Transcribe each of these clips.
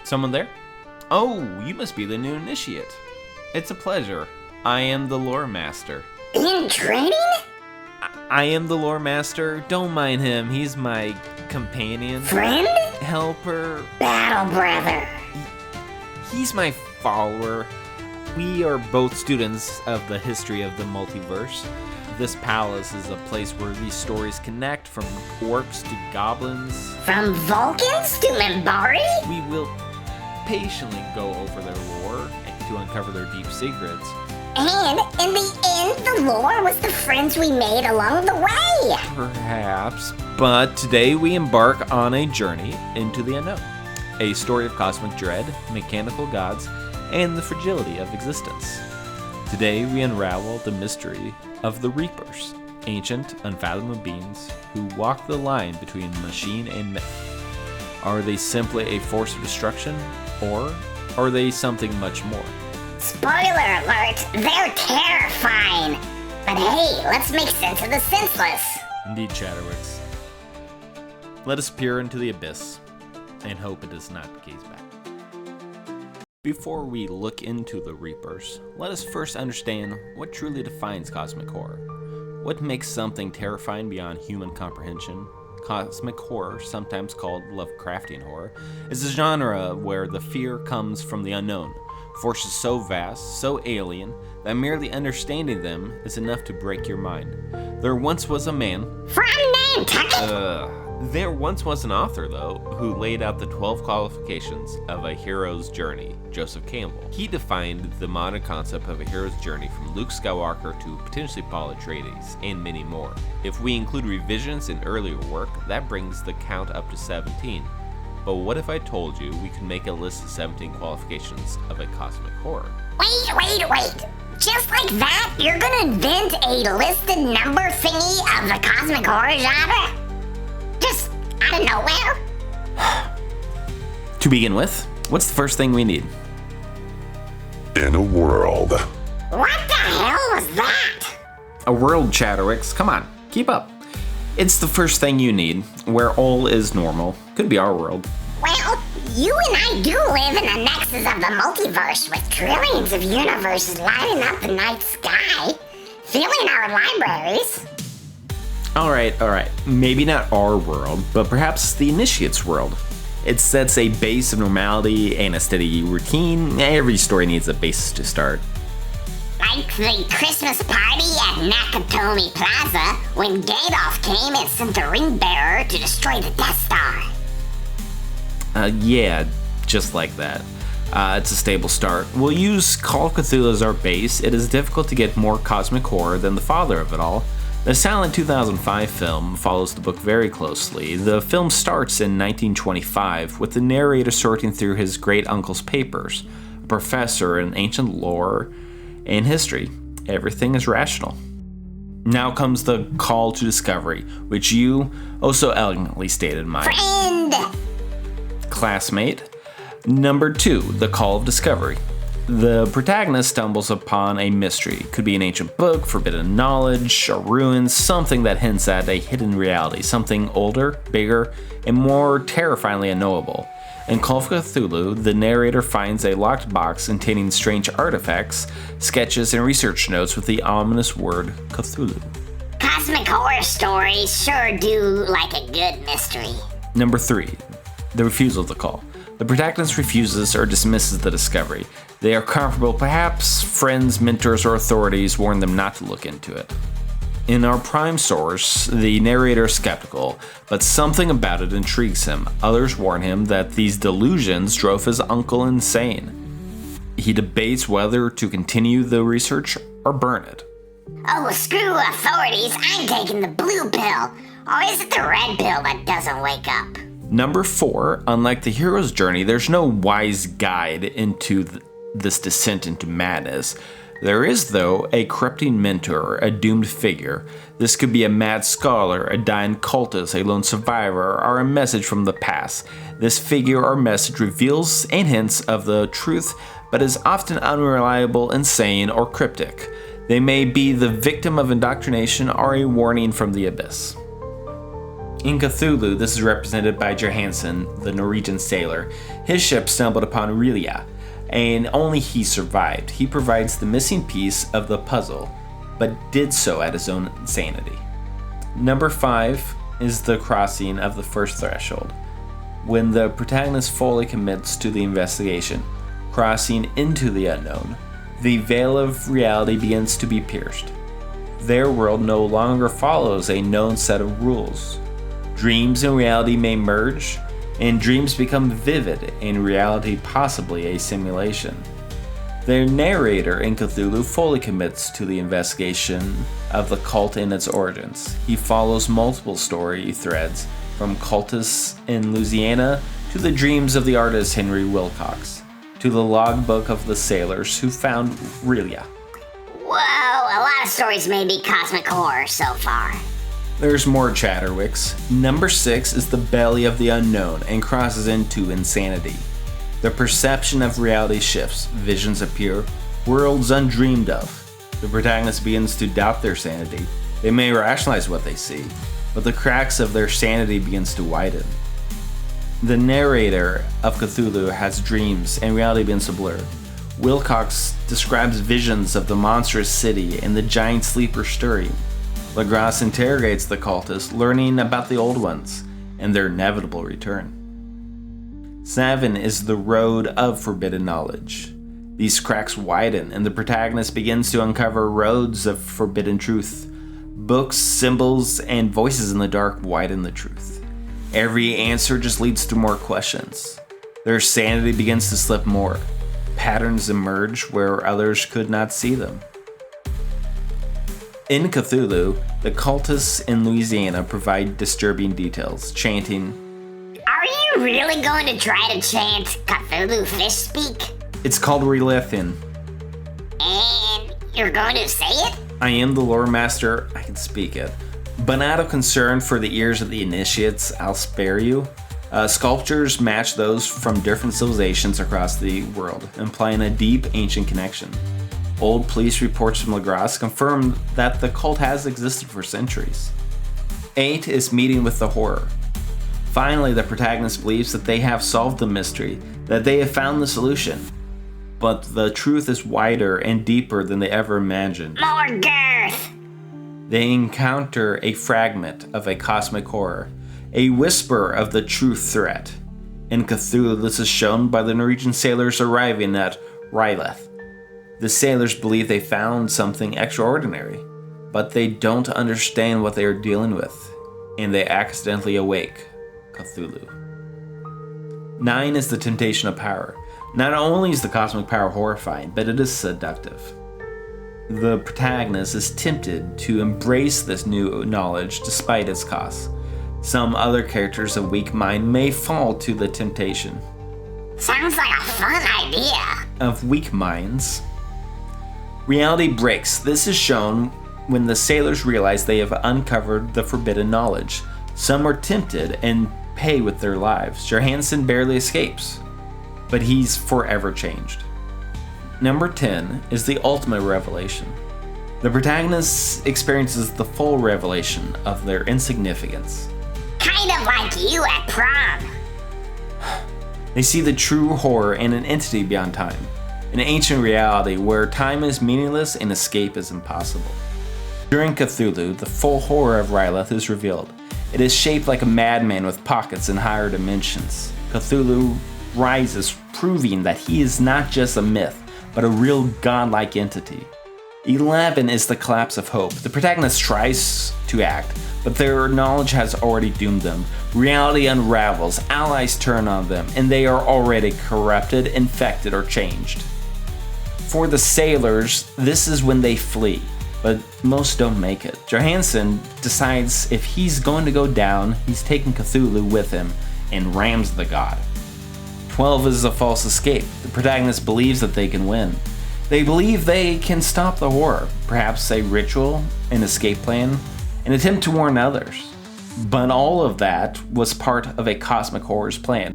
Someone there? Oh, you must be the new initiate. It's a pleasure. I am the Loremaster. In training? I am the Loremaster. Don't mind him. He's my companion. Friend? Helper. Battle brother. He's my follower. We are both students of the history of the multiverse. This palace is a place where these stories connect, from orcs to goblins. From Vulcans to Minbari? We will patiently go over their lore to uncover their deep secrets. And in the end, the lore was the friends we made along the way. Perhaps, but today we embark on a journey into the unknown. A story of cosmic dread, mechanical gods, and the fragility of existence. Today we unravel the mystery of the Reapers, ancient, unfathomable beings who walk the line between machine and myth. Are they simply a force of destruction, or are they something much more? Spoiler alert, they're terrifying. But hey, let's make sense of the senseless. Indeed, Chatterwix. Let us peer into the abyss and hope it does not gaze back. Before we look into the Reapers, let us first understand what truly defines cosmic horror. What makes something terrifying beyond human comprehension? Cosmic horror, sometimes called Lovecraftian horror, is a genre where the fear comes from the unknown, forces so vast, so alien, that merely understanding them is enough to break your mind. There once was a man... From Nantucket? There once was an author, though, who laid out the 12 qualifications of a hero's journey, Joseph Campbell. He defined the modern concept of a hero's journey from Luke Skywalker to potentially Paul Atreides, and many more. If we include revisions in earlier work, that brings the count up to 17. But what if I told you we could make a list of 17 qualifications of a cosmic horror? Wait. Just like that, you're gonna invent a listed number thingy of the cosmic horror genre? Just out of nowhere? To begin with, what's the first thing we need? In a world. What the hell was that? A world, Chatterwix. Come on, keep up. It's the first thing you need, where all is normal. Could be our world. Well, you and I do live in the nexus of the multiverse, with trillions of universes lighting up the night sky, filling our libraries. All right. Maybe not our world, but perhaps the Initiate's world. It sets a base of normality and a steady routine. Every story needs a basis to start. Like the Christmas party at Nakatomi Plaza when Gandalf came and sent the ring bearer to destroy the Death Star. Yeah, just like that. It's a stable start. We'll use Call of Cthulhu as our base. It is difficult to get more cosmic horror than the father of it all. The silent 2005 film follows the book very closely. The film starts in 1925 with the narrator sorting through his great-uncle's papers, a professor in ancient lore and history. Everything is rational. Now comes the call to discovery, which you so elegantly stated, my Friend! Classmate. Number 2, the call of discovery. The protagonist stumbles upon a mystery. Could be an ancient book, forbidden knowledge, a ruin, something that hints at a hidden reality, something older, bigger, and more terrifyingly unknowable. In Call of Cthulhu, the narrator finds a locked box containing strange artifacts, sketches, and research notes with the ominous word Cthulhu. Cosmic horror stories sure do like a good mystery. Number 3, the refusal of the call. The protagonist refuses or dismisses the discovery. They are comfortable, perhaps friends, mentors, or authorities warn them not to look into it. In our prime source, the narrator is skeptical, but something about it intrigues him. Others warn him that these delusions drove his uncle insane. He debates whether to continue the research or burn it. Oh, screw authorities, I'm taking the blue pill. Or is it the red pill that doesn't wake up? Number 4, unlike the hero's journey, there's no wise guide into this descent into madness. There is, though, a corrupting mentor, a doomed figure. This could be a mad scholar, a dying cultist, a lone survivor, or a message from the past. This figure or message reveals and hints of the truth, but is often unreliable, insane, or cryptic. They may be the victim of indoctrination or a warning from the abyss. In Cthulhu, this is represented by Johansen, the Norwegian sailor. His ship stumbled upon Relia, and only he survived. He provides the missing piece of the puzzle, but did so at his own insanity. Number 5 is the crossing of the first threshold. When the protagonist fully commits to the investigation, crossing into the unknown, the veil of reality begins to be pierced. Their world no longer follows a known set of rules. Dreams and reality may merge, and dreams become vivid and reality possibly a simulation. The narrator in Cthulhu fully commits to the investigation of the cult and its origins. He follows multiple story threads, from cultists in Louisiana to the dreams of the artist Henry Wilcox, to the logbook of the sailors who found Relia. Whoa, a lot of stories may be cosmic horror so far. There's more Chatterwix. Number 6 is the belly of the unknown and crosses into insanity. The perception of reality shifts, visions appear, worlds undreamed of. The protagonist begins to doubt their sanity. They may rationalize what they see, but the cracks of their sanity begins to widen. The narrator of Cthulhu has dreams and reality begins to blur. Wilcox describes visions of the monstrous city and the giant sleeper stirring. Legras interrogates the cultists, learning about the old ones and their inevitable return. 7 is the road of forbidden knowledge. These cracks widen and the protagonist begins to uncover roads of forbidden truth. Books, symbols, and voices in the dark widen the truth. Every answer just leads to more questions. Their sanity begins to slip more. Patterns emerge where others could not see them. In Cthulhu, the cultists in Louisiana provide disturbing details, chanting, "Are you really going to try to chant Cthulhu fish speak? "It's called Relithin. And you're going to say it?" I am the Loremaster, I can speak it. But out of concern for the ears of the initiates, I'll spare you. Sculptures match those from different civilizations across the world, implying a deep ancient connection. Old police reports from Legras confirm that the cult has existed for centuries. 8 is meeting with the horror. Finally, the protagonist believes that they have solved the mystery, that they have found the solution. But the truth is wider and deeper than they ever imagined. More girth! They encounter a fragment of a cosmic horror, a whisper of the true threat. In Cthulhu, this is shown by the Norwegian sailors arriving at Ryleth. The sailors believe they found something extraordinary, but they don't understand what they are dealing with, and they accidentally awake Cthulhu. 9 is the temptation of power. Not only is the cosmic power horrifying, but it is seductive. The protagonist is tempted to embrace this new knowledge despite its costs. Some other characters of weak mind may fall to the temptation. Sounds like a fun idea. Of weak minds. Reality breaks. This is shown when the sailors realize they have uncovered the forbidden knowledge. Some are tempted and pay with their lives. Johansen barely escapes, but he's forever changed. Number 10 is the ultimate revelation. The protagonist experiences the full revelation of their insignificance. Kind of like you at prom. They see the true horror in an entity beyond time, an ancient reality where time is meaningless and escape is impossible. During Cthulhu, the full horror of Ryleth is revealed. It is shaped like a madman with pockets in higher dimensions. Cthulhu rises, proving that he is not just a myth, but a real godlike entity. 11 is the collapse of hope. The protagonist tries to act, but their knowledge has already doomed them. Reality unravels, allies turn on them, and they are already corrupted, infected, or changed. For the sailors, this is when they flee, but most don't make it. Johansen decides if he's going to go down, he's taking Cthulhu with him and rams the god. 12 is a false escape. The protagonist believes that they can win. They believe they can stop the horror, perhaps a ritual, an escape plan, an attempt to warn others. But all of that was part of a cosmic horror's plan.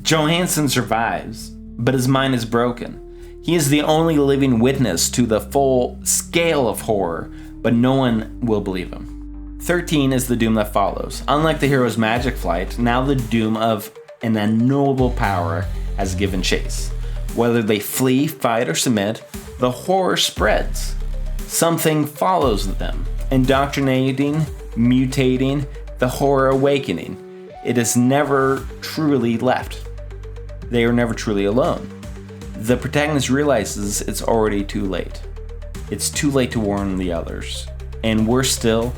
Johansen survives, but his mind is broken. He is the only living witness to the full scale of horror, but no one will believe him. 13 is the doom that follows. Unlike the hero's magic flight, now the doom of an unknowable power has given chase. Whether they flee, fight, or submit, the horror spreads. Something follows them, indoctrinating, mutating, the horror awakening. It is never truly left. They are never truly alone. The protagonist realizes it's already too late. It's too late to warn the others. And worse still,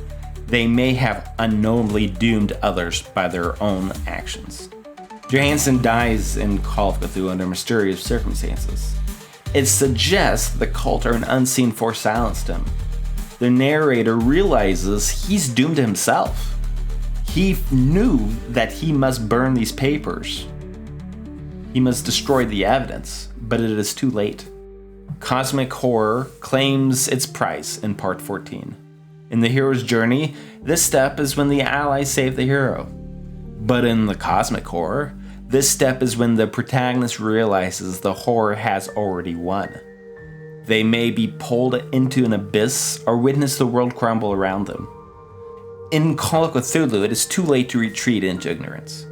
they may have unknowingly doomed others by their own actions. Johansson dies in Call of Cthulhu under mysterious circumstances. It suggests the cult or an unseen force silenced him. The narrator realizes he's doomed himself. He knew that he must burn these papers. He must destroy the evidence, but it is too late. Cosmic horror claims its price in part 14. In the hero's journey, this step is when the allies save the hero. But in the cosmic horror, this step is when the protagonist realizes the horror has already won. They may be pulled into an abyss or witness the world crumble around them. In Call of Cthulhu, it is too late to retreat into ignorance.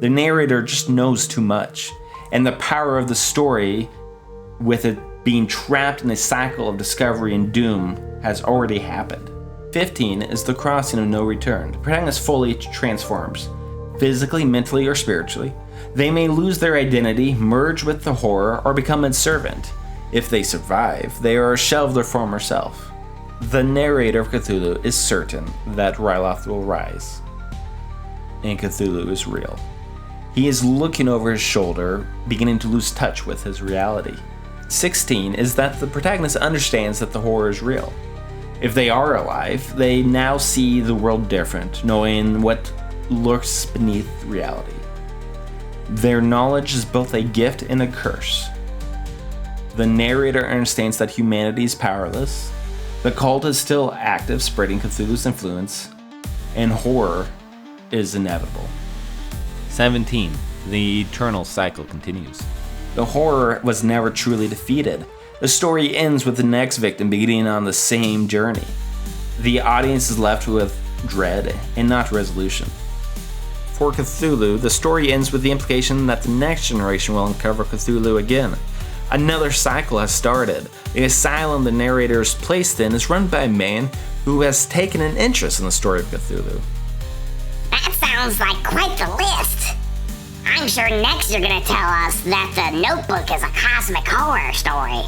The narrator just knows too much, and the power of the story, with it being trapped in a cycle of discovery and doom, has already happened. 15 is the crossing of no return. The protagonist fully transforms, physically, mentally, or spiritually. They may lose their identity, merge with the horror, or become its servant. If they survive, they are a shell of their former self. The narrator of Cthulhu is certain that Ryloth will rise, and Cthulhu is real. He is looking over his shoulder, beginning to lose touch with his reality. 16 is that the protagonist understands that the horror is real. If they are alive, they now see the world different, knowing what lurks beneath reality. Their knowledge is both a gift and a curse. The narrator understands that humanity is powerless, the cult is still active, spreading Cthulhu's influence, and horror is inevitable. 17. The eternal cycle continues. The horror was never truly defeated. The story ends with the next victim beginning on the same journey. The audience is left with dread and not resolution. For Cthulhu, the story ends with the implication that the next generation will uncover Cthulhu again. Another cycle has started. The asylum the narrator is placed in is run by a man who has taken an interest in the story of Cthulhu. That sounds like quite the list. I'm sure next you're gonna tell us that the Notebook is a cosmic horror story.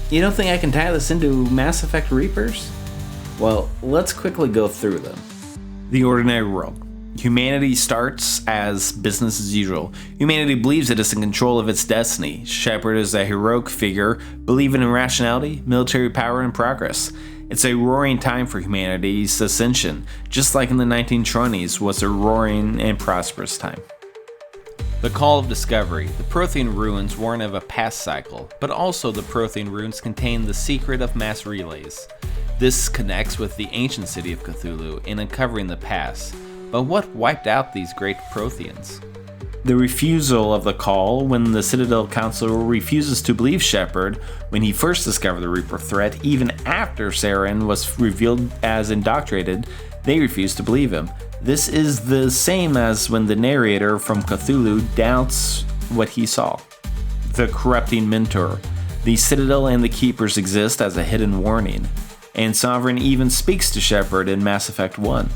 You don't think I can tie this into Mass Effect Reapers? Well, let's quickly go through them. The ordinary world. Humanity starts as business as usual. Humanity believes it is in control of its destiny. Shepard is a heroic figure, believing in rationality, military power, and progress. It's a roaring time for humanity's ascension, just like in the 1920s was a roaring and prosperous time. The Call of Discovery. The Prothean ruins warn of a past cycle, but also the Prothean ruins contain the secret of mass relays. This connects with the ancient city of Cthulhu in uncovering the past. But what wiped out these great Protheans? The refusal of the call, when the Citadel Council refuses to believe Shepard when he first discovered the Reaper threat, even after Saren was revealed as indoctrinated, they refuse to believe him. This is the same as when the narrator from Cthulhu doubts what he saw. The corrupting mentor. The Citadel and the Keepers exist as a hidden warning, and Sovereign even speaks to Shepard in Mass Effect 1.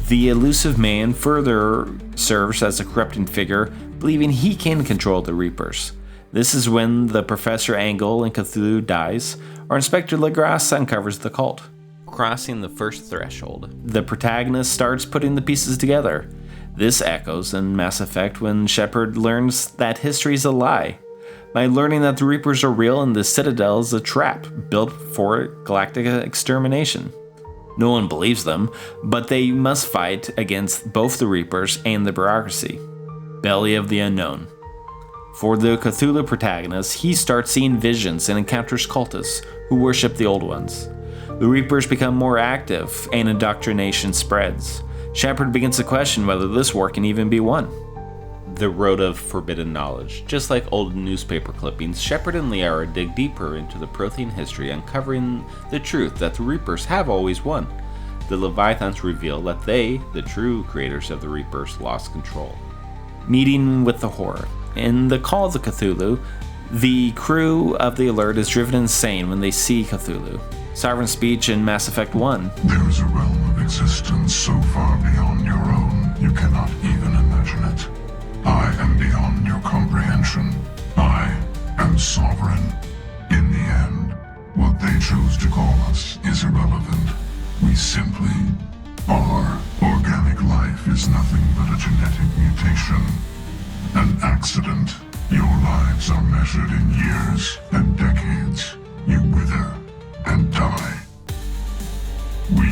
The elusive man further serves as a corrupting figure, believing he can control the Reapers. This is when the Professor Angle in Cthulhu dies, or Inspector Legrasse uncovers the cult. Crossing the first threshold. The protagonist starts putting the pieces together. This echoes in Mass Effect when Shepard learns that history is a lie. By learning that the Reapers are real and the Citadel is a trap built for galactic extermination. No one believes them, but they must fight against both the Reapers and the bureaucracy. Belly of the Unknown. For the Cthulhu protagonist, he starts seeing visions and encounters cultists who worship the Old Ones. The Reapers become more active and indoctrination spreads. Shepard begins to question whether this war can even be won. The Road of Forbidden Knowledge. Just like old newspaper clippings, Shepard and Liara dig deeper into the Prothean history, uncovering the truth that the Reapers have always won. the Leviathans reveal that they, the true creators of the Reapers, lost control. Meeting with the Horror. In the Call of the Cthulhu, the crew of the Alert is driven insane when they see Cthulhu. Sovereign speech in Mass Effect 1. There is a realm of existence so far beyond your own, you cannot even imagine it. I am beyond your comprehension. I am sovereign. In the end, what they chose to call us is irrelevant. We simply are. Organic life is nothing but a genetic mutation. An accident. Your lives are measured in years and decades. You wither and die. We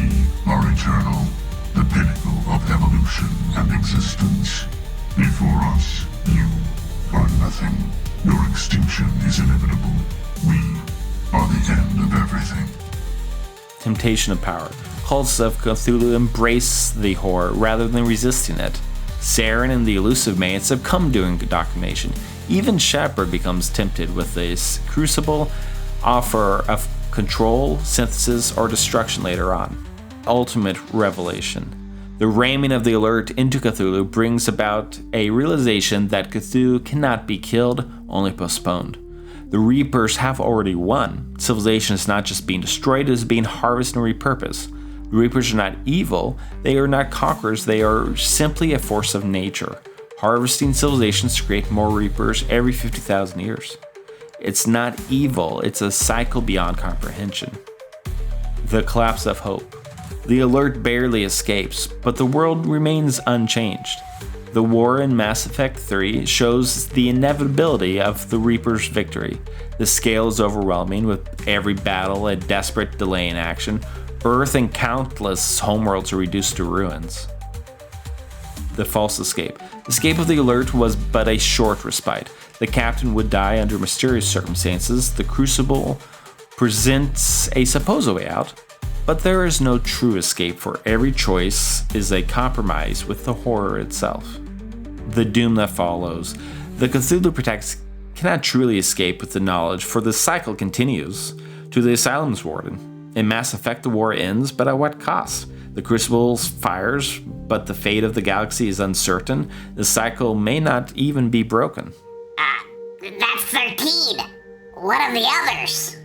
are eternal, the pinnacle of evolution and existence. Before us, you are nothing. Your extinction is inevitable. We are the end of everything. Temptation of power. Cults of Cthulhu embrace the horror rather than resisting it. Saren and the elusive May succumb during indoctrination. Even Shepard becomes tempted with this crucible offer of control, synthesis, or destruction later on. Ultimate revelation. The ramming of the Alert into Cthulhu brings about a realization that Cthulhu cannot be killed, only postponed. The Reapers have already won. Civilization is not just being destroyed, it is being harvested and repurposed. The Reapers are not evil, they are not conquerors, they are simply a force of nature, harvesting civilizations to create more Reapers every 50,000 years. It's not evil, it's a cycle beyond comprehension. The collapse of hope. The Alert barely escapes, but the world remains unchanged. The war in Mass Effect 3 shows the inevitability of the Reaper's victory. The scale is overwhelming, with every battle a desperate delay in action. Earth and countless homeworlds are reduced to ruins. The false escape. The escape of the Alert was but a short respite. The captain would die under mysterious circumstances. The Crucible presents a supposed way out, but there is no true escape, for every choice is a compromise with the horror itself. The doom that follows. The Cthulhu protects cannot truly escape with the knowledge, for the cycle continues to the Asylum's warden. In Mass Effect, the war ends, but at what cost? The Crucible fires, but the fate of the galaxy is uncertain. The cycle may not even be broken. That's 13. What of the others?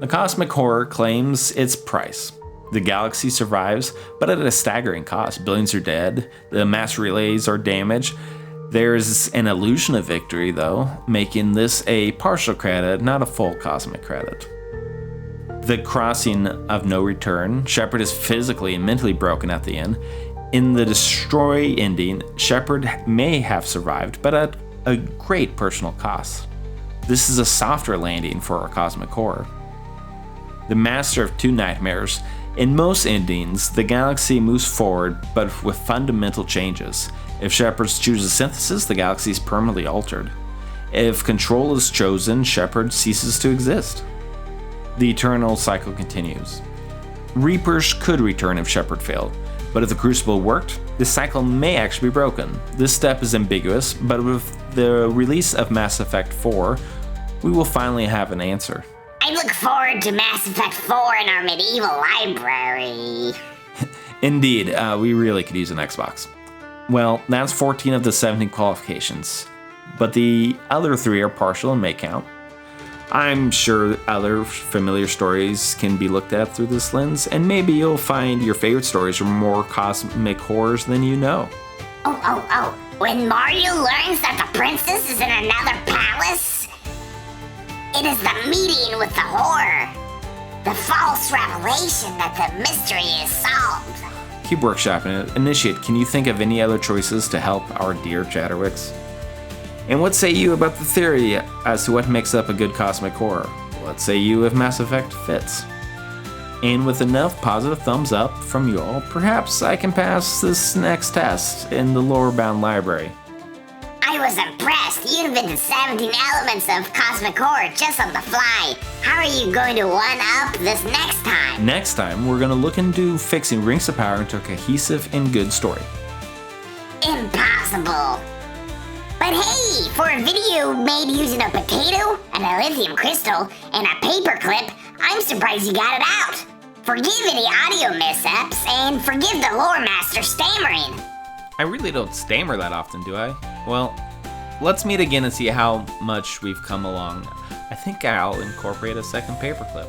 The cosmic horror claims its price. The galaxy survives, but at a staggering cost. Billions are dead, the mass relays are damaged. There's an illusion of victory, though, making this a partial credit, not a full cosmic credit. The crossing of no return. Shepard is physically and mentally broken at the end. In the destroy ending, Shepard may have survived, but at a great personal cost. This is a softer landing for our cosmic horror. The master of two nightmares. In most endings, the galaxy moves forward, but with fundamental changes. If Shepard chooses synthesis, the galaxy is permanently altered. If control is chosen, Shepard ceases to exist. The eternal cycle continues. Reapers could return if Shepard failed, but if the Crucible worked, the cycle may actually be broken. This step is ambiguous, but with the release of Mass Effect 4, we will finally have an answer. I look forward to Mass Effect 4 in our medieval library. Indeed, we really could use an Xbox. Well, that's 14 of the 17 qualifications, but the other 3 are partial and may count. I'm sure other familiar stories can be looked at through this lens, and maybe you'll find your favorite stories are more cosmic horrors than you know. Oh. When Mario learns that the princess is in another palace, it is the meeting with the horror. The false revelation that the mystery is solved. Keep workshopping it. Initiate, can you think of any other choices to help our dear Chatterwix? And what say you about the theory as to what makes up a good cosmic horror? What say you if Mass Effect fits? And with enough positive thumbs up from you all, perhaps I can pass this next test in the Lorebound Library. I was impressed. You invented 17 elements of cosmic horror just on the fly. How are you going to one-up this next time? Next time, we're going to look into fixing Rings of Power into a cohesive and good story. Impossible. But hey, for a video made using a potato, and a lithium crystal, and a paperclip, I'm surprised you got it out. Forgive any audio mishaps, and forgive the Loremaster stammering. I really don't stammer that often, do I? Well, let's meet again and see how much we've come along. I think I'll incorporate a second paperclip.